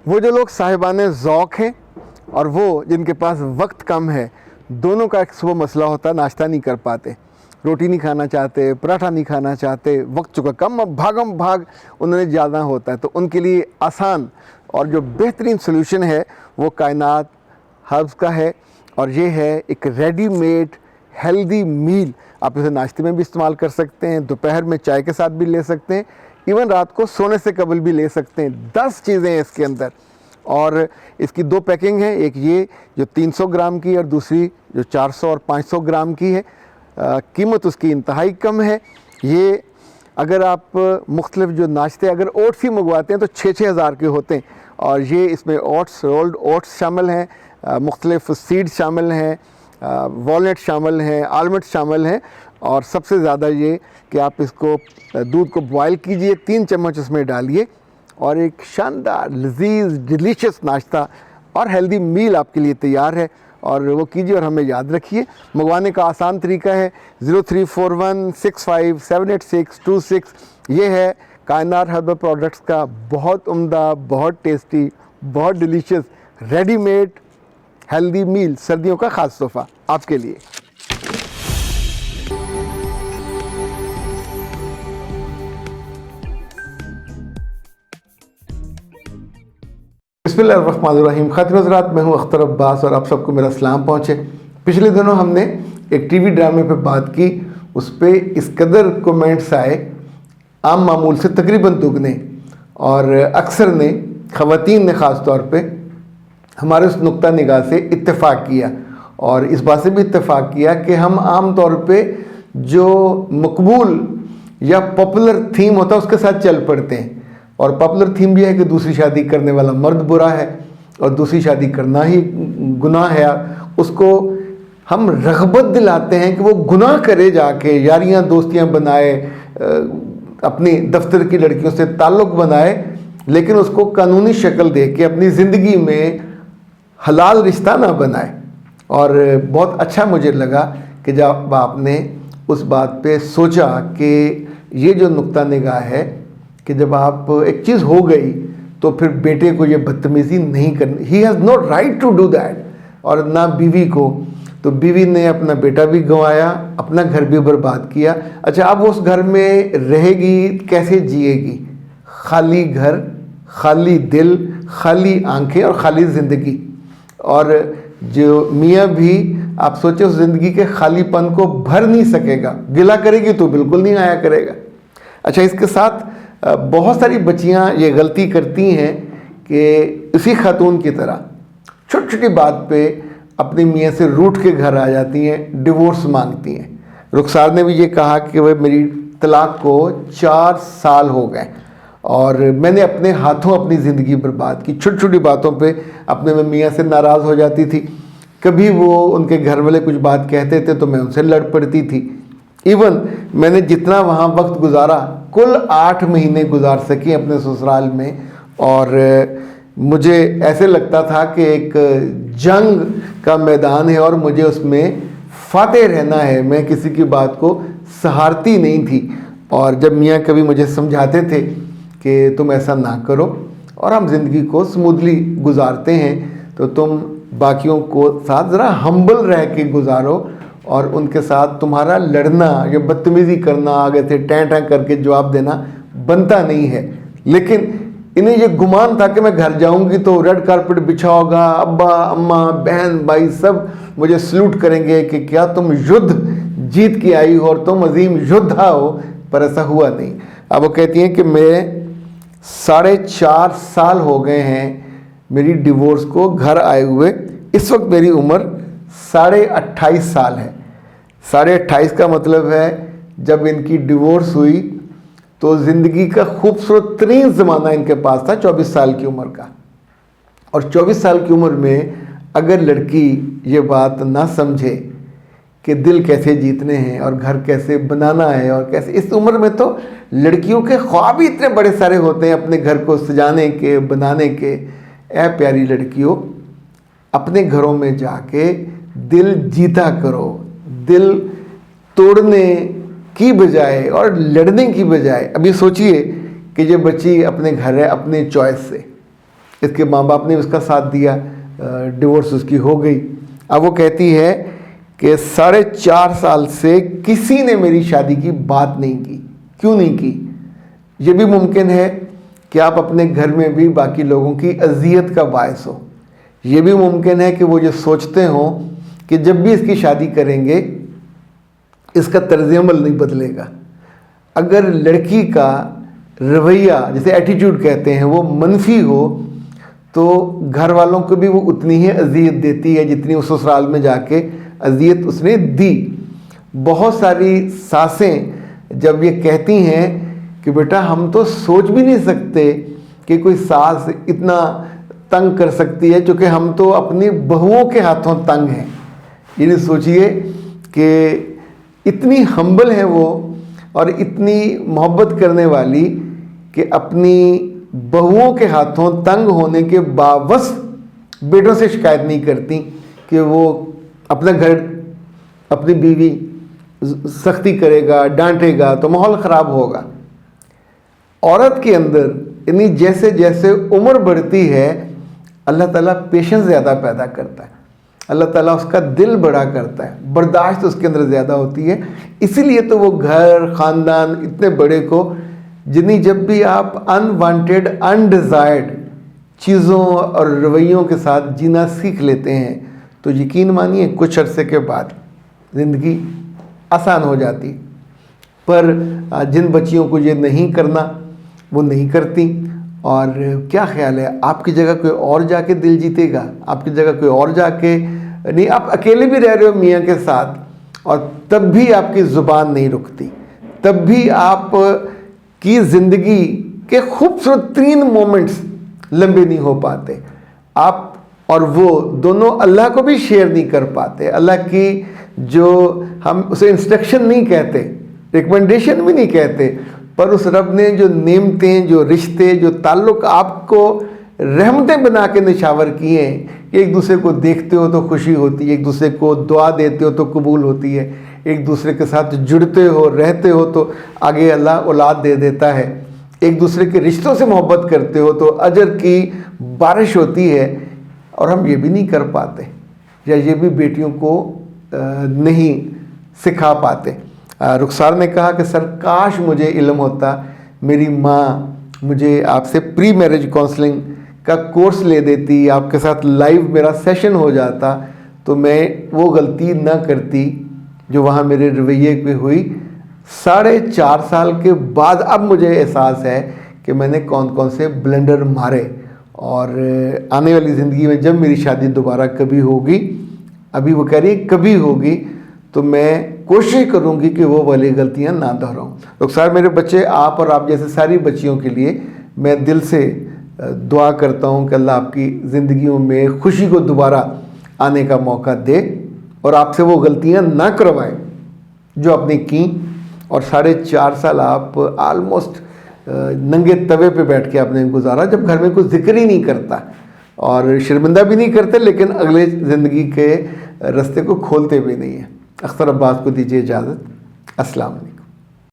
وہ جو لوگ صاحبان ذوق ہیں اور وہ جن کے پاس وقت کم ہے، دونوں کا ایک صبح مسئلہ ہوتا ہے، ناشتہ نہیں کر پاتے، روٹی نہیں کھانا چاہتے، پراٹھا نہیں کھانا چاہتے، وقت چکا کم، اب بھاگم بھاگ انہوں نے جانا ہوتا ہے. تو ان کے لیے آسان اور جو بہترین سلوشن ہے وہ کائنات ہربز کا ہے، اور یہ ہے ایک ریڈی میڈ ہیلدی میل. آپ اسے ناشتے میں بھی استعمال کر سکتے ہیں، دوپہر میں چائے کے ساتھ بھی لے سکتے ہیں، ایون رات کو سونے سے قبل بھی لے سکتے ہیں. 10 چیزیں ہیں اس کے اندر، اور اس کی 2 پیکنگ ہیں، ایک یہ جو 300 گرام کی اور دوسری جو 400 اور 500 گرام کی ہے. قیمت اس کی انتہائی کم ہے. یہ اگر آپ مختلف جو ناشتے اگر اوٹس ہی منگواتے ہیں تو 6-6 ہزار کے ہوتے ہیں، اور یہ اس میں اوٹس، رولڈ اوٹس شامل ہیں، مختلف سیڈ شامل ہیں، والنٹ شامل ہیں، آلمنڈ شامل ہیں، اور سب سے زیادہ یہ کہ آپ اس کو دودھ کو بوائل کیجئے، 3 چمچ اس میں ڈالیے، اور ایک شاندار لذیذ ڈیلیشیس ناشتہ اور ہیلدی میل آپ کے لیے تیار ہے. اور وہ کیجیے اور ہمیں یاد رکھیے. منگوانے کا آسان طریقہ ہے 0341657826. یہ ہے کائنات ہربل پروڈکٹس کا بہت عمدہ، بہت ٹیسٹی، بہت ڈیلیشیس ریڈی میڈ ہیلدی میل، سردیوں کا خاص تحفہ آپ کے لیے. بسم اللہ الرحمن الرحیم. خاطر حضرات، میں ہوں اختر عباس اور آپ سب کو میرا سلام پہنچے. پچھلے دنوں ہم نے ایک ٹی وی ڈرامے پہ بات کی، اس پہ اس قدر کومنٹس آئے، عام معمول سے تقریباً دگنے، اور اکثر نے، خواتین نے خاص طور پہ ہمارے اس نقطہ نگاہ سے اتفاق کیا، اور اس بات سے بھی اتفاق کیا کہ ہم عام طور پہ جو مقبول یا پاپولر تھیم ہوتا ہے اس کے ساتھ چل پڑتے ہیں. اور پاپولر تھیم بھی ہے کہ دوسری شادی کرنے والا مرد برا ہے اور دوسری شادی کرنا ہی گناہ ہے. اس کو ہم رغبت دلاتے ہیں کہ وہ گناہ کرے، جا کے یاریاں دوستیاں بنائے، اپنی دفتر کی لڑکیوں سے تعلق بنائے، لیکن اس کو قانونی شکل دے کے اپنی زندگی میں حلال رشتہ نہ بنائے. اور بہت اچھا مجھے لگا کہ جب آپ نے اس بات پہ سوچا کہ یہ جو نقطہ نگاہ ہے کہ جب آپ ایک چیز ہو گئی تو پھر بیٹے کو یہ بدتمیزی نہیں کرنی، he has no right to do that, اور نہ بیوی کو. تو بیوی نے اپنا بیٹا بھی گنوایا، اپنا گھر بھی برباد کیا. اچھا، اب اس گھر میں رہے گی، کیسے جیے گی؟ خالی گھر، خالی دل، خالی آنکھیں اور خالی زندگی. اور جو میاں بھی آپ سوچیں اس زندگی کے خالی پن کو بھر نہیں سکے گا، گلا کرے گی تو بالکل نہیں آیا کرے گا. اچھا، اس کے ساتھ بہت ساری بچیاں یہ غلطی کرتی ہیں کہ اسی خاتون کی طرح چھوٹی چھوٹی بات پہ اپنے میاں سے روٹھ کے گھر آ جاتی ہیں، ڈیورس مانگتی ہیں. رخسار نے بھی یہ کہا کہ وہ میری طلاق کو 4 سال ہو گئے اور میں نے اپنے ہاتھوں اپنی زندگی برباد کی. چھوٹی چھوٹی باتوں پہ اپنے میں میاں سے ناراض ہو جاتی تھی. کبھی وہ ان کے گھر والے کچھ بات کہتے تھے تو میں ان سے لڑ پڑتی تھی. ایون میں نے جتنا وہاں وقت گزارا، کل 8 مہینے گزار سکی اپنے سسرال میں، اور مجھے ایسے لگتا تھا کہ ایک جنگ کا میدان ہے اور مجھے اس میں فاتح رہنا ہے. میں کسی کی بات کو سہارتی نہیں تھی. اور جب میاں کبھی مجھے سمجھاتے تھے کہ تم ایسا نہ کرو اور ہم زندگی کو سموتھلی گزارتے ہیں، تو تم باقیوں کو ساتھ ذرا ہمبل رہ کے گزارو، اور ان کے ساتھ تمہارا لڑنا یا بدتمیزی کرنا، آگے سے ٹیں ٹیں کر کے جواب دینا بنتا نہیں ہے. لیکن انہیں یہ گمان تھا کہ میں گھر جاؤں گی تو ریڈ کارپٹ بچھا ہوگا، ابا اماں بہن بھائی سب مجھے سلوٹ کریں گے کہ کیا تم یدھ جیت کے آئی ہو اور تم عظیم یدھا ہو. پر ایسا ہوا نہیں. اب وہ کہتی ہیں کہ میں 4.5 سال ہو گئے ہیں میری ڈیورس کو گھر آئے ہوئے. اس وقت میری عمر 28.5 سال ہے. 28.5 کا مطلب ہے جب ان کی ڈیورس ہوئی تو زندگی کا خوبصورت ترین زمانہ ان کے پاس تھا 24 سال کی عمر کا. اور 24 سال کی عمر میں اگر لڑکی یہ بات نہ سمجھے کہ دل کیسے جیتنے ہیں اور گھر کیسے بنانا ہے اور کیسے، اس عمر میں تو لڑکیوں کے خواب ہی اتنے بڑے سارے ہوتے ہیں اپنے گھر کو سجانے کے، بنانے کے. اے پیاری لڑکیوں، اپنے گھروں میں جا کے دل جیتا کرو. دل توڑنے کی بجائے اور لڑنے کی بجائے. ابھی سوچئے کہ یہ بچی اپنے گھر ہے اپنے چوائس سے، اس کے ماں باپ نے اس کا ساتھ دیا، ڈیورس اس کی ہو گئی۔ اب وہ کہتی ہے کہ 4.5 سال سے کسی نے میری شادی کی بات نہیں کی۔ کیوں نہیں کی؟ یہ بھی ممکن ہے کہ آپ اپنے گھر میں بھی باقی لوگوں کی اذیت کا باعث ہو۔ یہ بھی ممکن ہے کہ وہ یہ سوچتے ہوں کہ جب بھی اس کی شادی کریں گے اس کا طرز عمل نہیں بدلے گا۔ اگر لڑکی کا رویہ، جسے ایٹیٹیوڈ کہتے ہیں، وہ منفی ہو تو گھر والوں کو بھی وہ اتنی ہی اذیت دیتی ہے جتنی اس سسرال میں جا کے اذیت اس نے دی۔ بہت ساری ساسیں جب یہ کہتی ہیں کہ بیٹا ہم تو سوچ بھی نہیں سکتے کہ کوئی ساس اتنا تنگ کر سکتی ہے، چونکہ ہم تو اپنی بہوؤں کے ہاتھوں تنگ ہیں۔ یعنی سوچئے کہ اتنی ہمبل ہے وہ اور اتنی محبت کرنے والی کہ اپنی بہوؤں کے ہاتھوں تنگ ہونے کے باوجود بیٹوں سے شکایت نہیں کرتی کہ وہ اپنا گھر، اپنی بیوی سختی کرے گا، ڈانٹے گا تو ماحول خراب ہوگا۔ عورت کے اندر یعنی جیسے جیسے عمر بڑھتی ہے اللہ تعالیٰ پیشنس زیادہ پیدا کرتا ہے، اللہ تعالیٰ اس کا دل بڑا کرتا ہے، برداشت اس کے اندر زیادہ ہوتی ہے۔ اسی لیے تو وہ گھر، خاندان اتنے بڑے کو جتنی جب بھی آپ انوانٹیڈ، انڈیزائرڈ چیزوں اور رویوں کے ساتھ جینا سیکھ لیتے ہیں تو یقین مانیے کچھ عرصے کے بعد زندگی آسان ہو جاتی۔ پر جن بچیوں کو یہ نہیں کرنا وہ نہیں کرتی، اور کیا خیال ہے آپ کی جگہ کوئی اور جا کے دل جیتے گا؟ آپ کی جگہ کوئی اور جا کے نہیں، آپ اکیلے بھی رہ رہے ہو میاں کے ساتھ اور تب بھی آپ کی زبان نہیں رکتی، تب بھی آپ کی زندگی کے خوبصورت ترین مومنٹس لمبے نہیں ہو پاتے، آپ اور وہ دونوں اللہ کو بھی شیئر نہیں کر پاتے۔ اللہ کی جو ہم اسے انسٹرکشن نہیں کہتے، ریکمنڈیشن بھی نہیں کہتے، پر اس رب نے جو نعمتیں، جو رشتے، جو تعلق آپ کو رحمتیں بنا کے نشاور کیے ہیں کہ ایک دوسرے کو دیکھتے ہو تو خوشی ہوتی ہے، ایک دوسرے کو دعا دیتے ہو تو قبول ہوتی ہے، ایک دوسرے کے ساتھ جڑتے ہو، رہتے ہو تو آگے اللہ اولاد دے دیتا ہے، ایک دوسرے کے رشتوں سے محبت کرتے ہو تو اجر کی بارش ہوتی ہے، اور ہم یہ بھی نہیں کر پاتے یا یہ بھی بیٹیوں کو نہیں سکھا پاتے۔ رخسار نے کہا کہ سر کاش مجھے علم ہوتا، میری ماں مجھے آپ سے پری میرج کونسلنگ کا کورس لے دیتی، آپ کے ساتھ لائیو میرا سیشن ہو جاتا تو میں وہ غلطی نہ کرتی جو وہاں میرے رویے پہ ہوئی۔ 4.5 سال کے بعد اب مجھے احساس ہے کہ میں نے کون کون سے بلنڈر مارے، اور آنے والی زندگی میں جب میری شادی دوبارہ کبھی ہوگی، ابھی وہ کہہ رہی ہے کبھی ہوگی، تو میں کوشش کروں گی کہ وہ والی غلطیاں نہ دہراؤں۔ رخسار میرے بچے، آپ اور آپ جیسے ساری بچیوں کے لیے میں دل سے دعا کرتا ہوں کہ اللہ آپ کی زندگیوں میں خوشی کو دوبارہ آنے کا موقع دے اور آپ سے وہ غلطیاں نہ کروائے جو آپ نے کی، اور 4.5 سال آپ آلموسٹ ننگے توے پہ بیٹھ کے آپ نے گزارا جب گھر میں کوئی ذکر ہی نہیں کرتا اور شرمندہ بھی نہیں کرتے، لیکن اگلے زندگی کے رستے کو کھولتے بھی نہیں ہیں۔ اختر عباس کو دیجیے اجازت۔ السلام علیکم۔